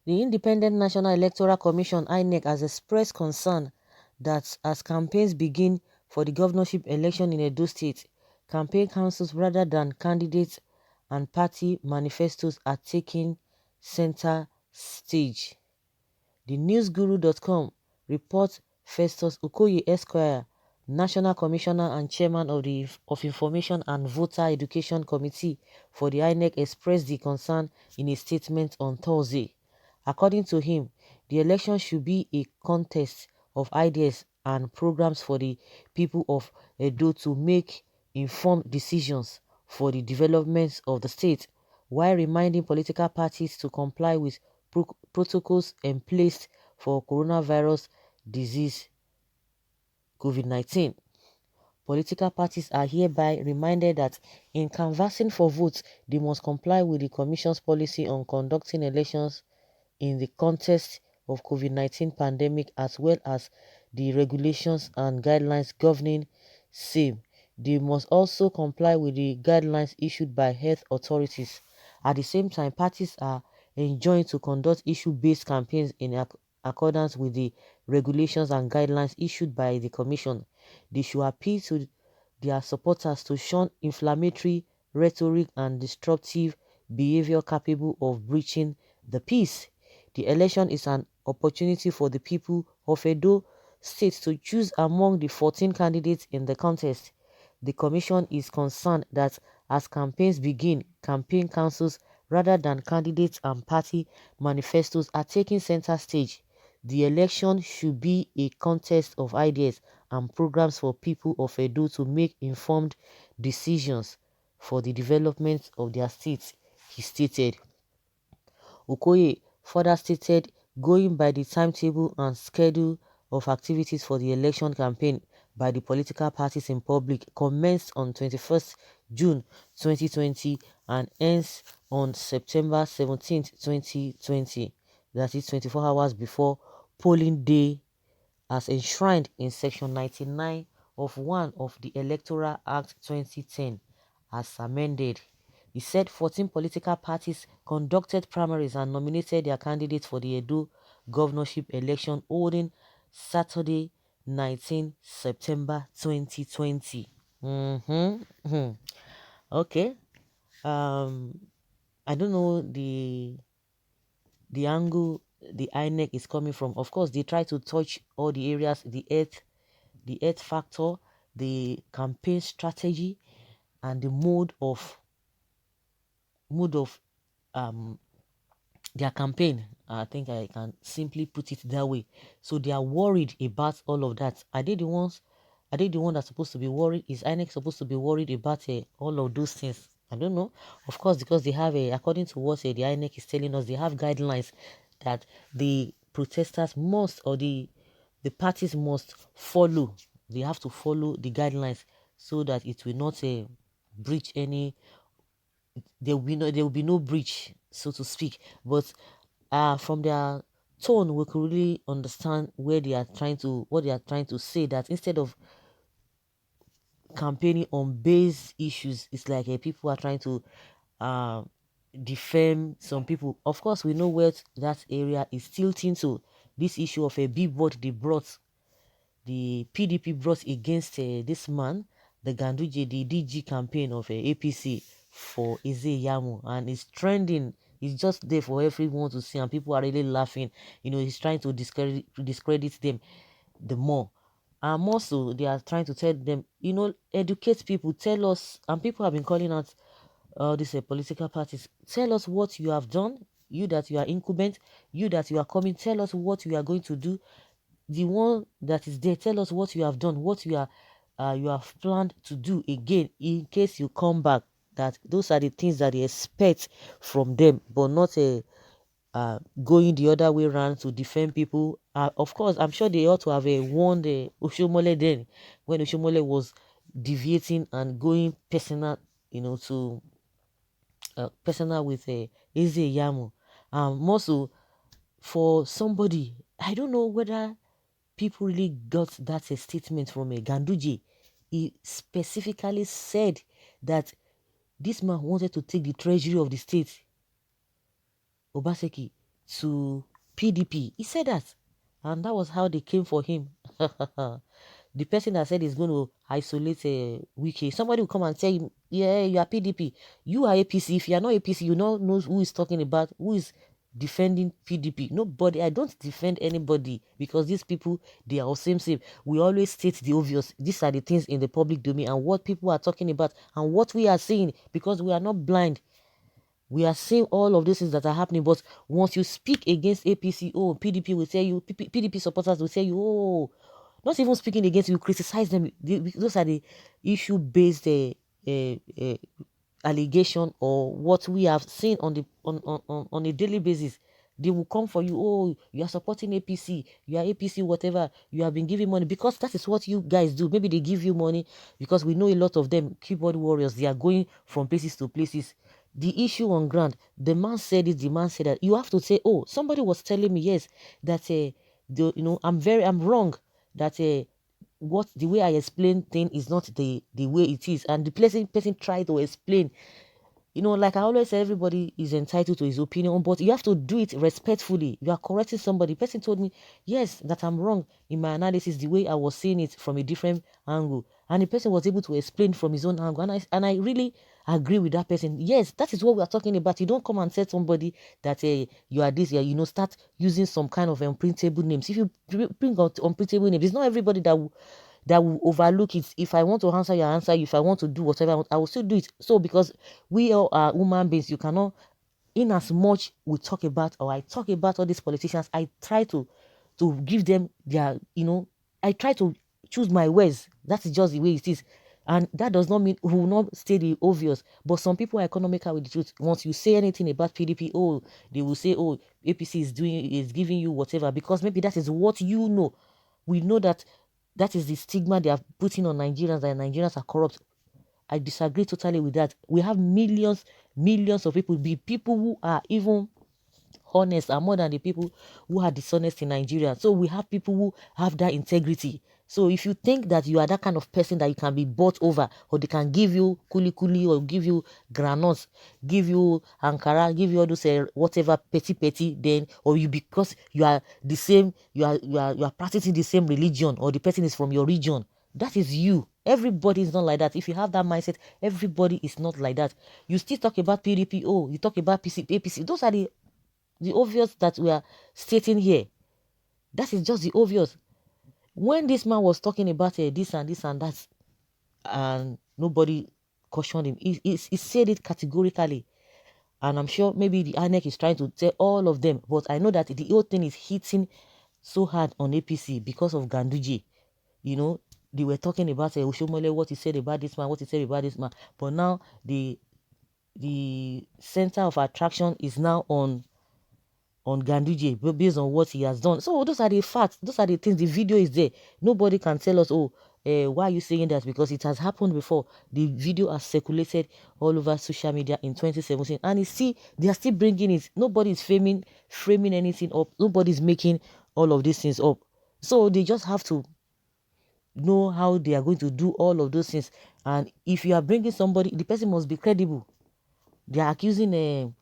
The Independent National Electoral Commission (INEC) has expressed concern that as campaigns begin for the governorship election in Edo State, campaign councils rather than candidates and party manifestos are taking center stage. The newsguru.com reports Festus Okoye Esquire, National Commissioner and Chairman of Information and Voter Education Committee for the INEC, expressed the concern in a statement on Thursday. According to him, the election should be a contest of ideas and programs for the people of Edo to make informed decisions for the development of the state, while reminding political parties to comply with protocols in place for coronavirus disease COVID-19. Political parties are hereby reminded that in canvassing for votes, they must comply with the Commission's policy on conducting elections in the context of COVID-19 pandemic, as well as the regulations and guidelines governing same. They must also comply with the guidelines issued by health authorities. At the same time, parties are enjoined to conduct issue-based campaigns in accordance with the regulations and guidelines issued by the Commission. They should appeal to their supporters to shun inflammatory rhetoric and disruptive behavior capable of breaching the peace. The election is an opportunity for the people of Edo State to choose among the 14 candidates in the contest. The Commission is concerned that as campaigns begin, campaign councils rather than candidates and party manifestos are taking center stage. The election should be a contest of ideas and programs for people of Edo to make informed decisions for the development of their states, he stated. Okoye further stated going by the timetable and schedule of activities for the election campaign by the political parties in public commenced on 21st June 2020 and ends on September 17th, 2020, that is 24 hours before polling day as enshrined in Section 99 of 1 of the Electoral Act 2010 as amended. He said 14 political parties conducted primaries and nominated their candidates for the Edo governorship election holding Saturday, 19 September 2020. Okay. Um, I don't know the angle the INEC is coming from. Of course, they try to touch all the areas, the earth factor, the campaign strategy, and the mode of um their campaign. I think I can simply put it that way. So they are worried about all of that. Are they the ones? Are they the one that's supposed to be worried? Is INEC supposed to be worried about all of those things? I don't know. Of course, because they have according to what the INEC is telling us, they have guidelines that the protesters must, or the parties must follow. They have to follow the guidelines so that it will not breach any. There will be no breach, so to speak. But from their tone, we could really understand where they are trying to what they are trying to say. That instead of campaigning on base issues, it's like people are trying to uh, defame some people. Of course, we know where that area is tilting to. This issue of a billboard they brought, the PDP brought against this man, the Ganduje, the DG campaign of APC for Eze Yamu, and it's trending. It's just there for everyone to see, and people are really laughing. He's trying to discredit them the more. And more so, they are trying to tell them, educate people, tell us, and people have been calling out these political parties, tell us what you have done, you that you are incumbent, you that you are coming, tell us what you are going to do. The one that is there, tell us what you have done, what you have planned to do again in case you come back. That those are the things that they expect from them, but not going the other way around to defend people. Of course, I'm sure they ought to have warned Oshomole then, when Oshomole was deviating and going personal, to personal with Eze Yamu. More so for somebody, I don't know whether people really got that statement from a Ganduje. He specifically said that this man wanted to take the treasury of the state, Obaseki. to PDP. He said that. And that was how they came for him. The person that said he's going to isolate Wiki, somebody will come and tell him, yeah, you are PDP. You are APC. If you are not APC, you don't know who is talking about, who is defending PDP. Nobody. I don't defend anybody because these people, they are all same. We always state the obvious. These are the things in the public domain and what people are talking about and what we are seeing because we are not blind. We are seeing all of these things that are happening, but once you speak against APC, oh, PDP will tell you, PDP supporters will tell you, oh, not even speaking against you, criticize them. Those are the issue-based allegation or what we have seen on the on a daily basis. They will come for you. Oh, you are supporting APC. You are APC, whatever. You have been giving money because that is what you guys do. Maybe they give you money because we know a lot of them, keyboard warriors. They are going from places to places. The issue on ground, the man said it. The man said that. You have to say, oh, somebody was telling me yes that I'm wrong that what the way I explain thing is not the way it is, and the person try to explain. Like I always say, everybody is entitled to his opinion, but you have to do it respectfully. You are correcting somebody. The person told me, yes, that I'm wrong in my analysis, the way I was seeing it from a different angle. And the person was able to explain from his own angle. And I really agree with that person. Yes, that is what we are talking about. You don't come and tell somebody that you are this, start using some kind of unprintable names. If you bring out unprintable names, it's not everybody that will overlook it. If I want to answer your answer, if I want to do whatever I will still do it. So because we all are human beings, you cannot, in as much we talk about or I talk about all these politicians, I try to give them their, I try to choose my words. That is just the way it is. And that does not mean we will not say the obvious. But some people are economical with the truth. Once you say anything about PDP, oh, they will say, oh, APC is giving you whatever, because maybe that is what you know. We know that is the stigma they are putting on Nigerians, that Nigerians are corrupt. I disagree totally with that. We have millions of people, the people who are even honest are more than the people who are dishonest in Nigeria. So we have people who have that integrity. So if you think that you are that kind of person that you can be bought over, or they can give you kuli or give you granuts, give you ankara, give you all those whatever petty, then, or you, because you are the same, you are practicing the same religion, or the person is from your region, that is you. Everybody is not like that. If you have that mindset, everybody is not like that. You still talk about PDP, oh, you talk about APC. Those are the obvious that we are stating here. That is just the obvious. When this man was talking about this and this and that, and nobody cautioned him, he said it categorically. And I'm sure maybe the Inec is trying to tell all of them, but I know that the whole thing is hitting so hard on APC because of Ganduje. They were talking about Oshomole, what he said about this man, what he said about this man. But now the center of attraction is now on Ganduje based on what he has done. So those are the facts. Those are the things. The video is there. Nobody can tell us, oh, why are you saying that? Because it has happened before. The video has circulated all over social media in 2017. And you see, they are still bringing it. Nobody is framing anything up. Nobody is making all of these things up. So they just have to know how they are going to do all of those things. And if you are bringing somebody, the person must be credible. They are accusing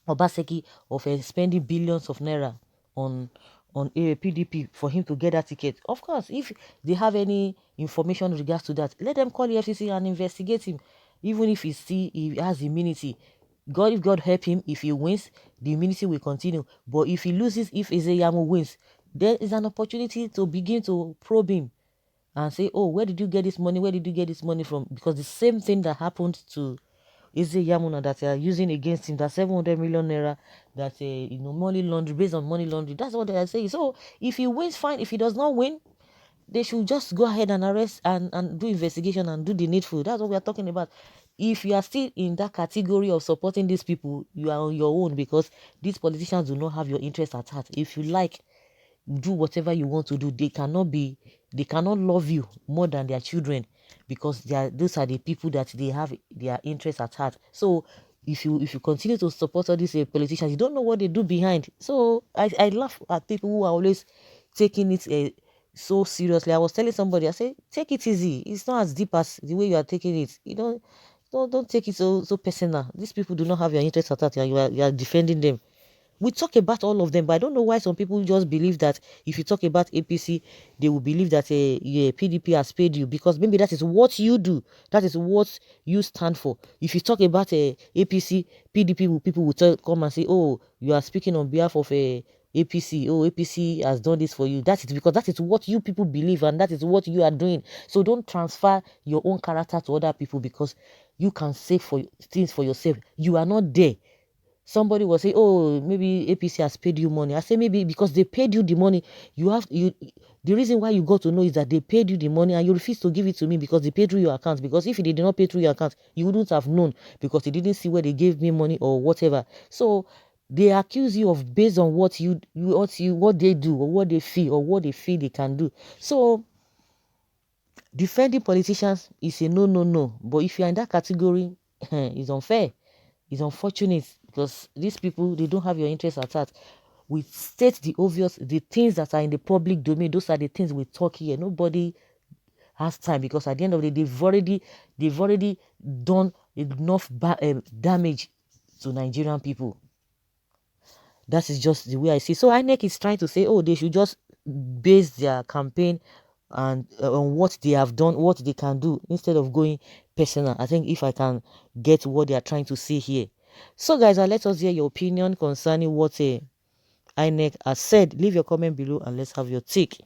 Obaseki of spending billions of naira on a PDP for him to get that ticket. Of course, if they have any information in regards to that, let them call the FCC and investigate him. Even if he has immunity, if God help him, if he wins, the immunity will continue. But if he loses, if Ezeyamu wins, there is an opportunity to begin to probe him and say, oh, where did you get this money? Where did you get this money from? Because the same thing that happened to Eze Yamuna, that they are using against him, that 700 million naira, that money laundry, based on money laundry. That's what they are saying. So if he wins, fine. If he does not win, they should just go ahead and arrest and do investigation and do the needful. That's what we are talking about. If you are still in that category of supporting these people, you are on your own, because these politicians do not have your interest at heart. If you like, do whatever you want to do. They cannot love you more than their children, because those are the people that they have their interests at heart. So if you continue to support all these politicians, you don't know what they do behind. So I laugh at people who are always taking it so seriously. I was telling somebody, I say, take it easy. It's not as deep as the way you are taking it. Don't take it so personal. These people do not have your interests at heart, and you are defending them. We talk about all of them, but I don't know why some people just believe that if you talk about APC, they will believe that yeah, PDP has paid you, because maybe that is what you do. That is what you stand for. If you talk about APC, PDP, people will come and say, oh, you are speaking on behalf of APC. Oh, APC has done this for you. That is because that is what you people believe, and that is what you are doing. So don't transfer your own character to other people because you can say things for yourself. You are not there. Somebody will say, oh, maybe APC has paid you money. I say maybe because they paid you the money. The reason why you got to know is that they paid you the money and you refuse to give it to me because they paid through your account. Because if they did not pay through your account, you wouldn't have known because they didn't see where they gave me money or whatever. So they accuse you of based on what they do or what they feel they can do. So defending politicians is a no. But if you're in that category, it's unfair. It's unfortunate because these people, they don't have your interests at heart. We state the obvious, the things that are in the public domain. Those are the things we talk here. Nobody has time because at the end of the day, they've already done enough damage to Nigerian people. That is just the way I see. So Inec is trying to say, oh, they should just base their campaign and on what they have done, what they can do, instead of going personal. I think if I can get what they are trying to say here. So guys, let us hear your opinion concerning what Inec has said. Leave your comment below and let's have your take.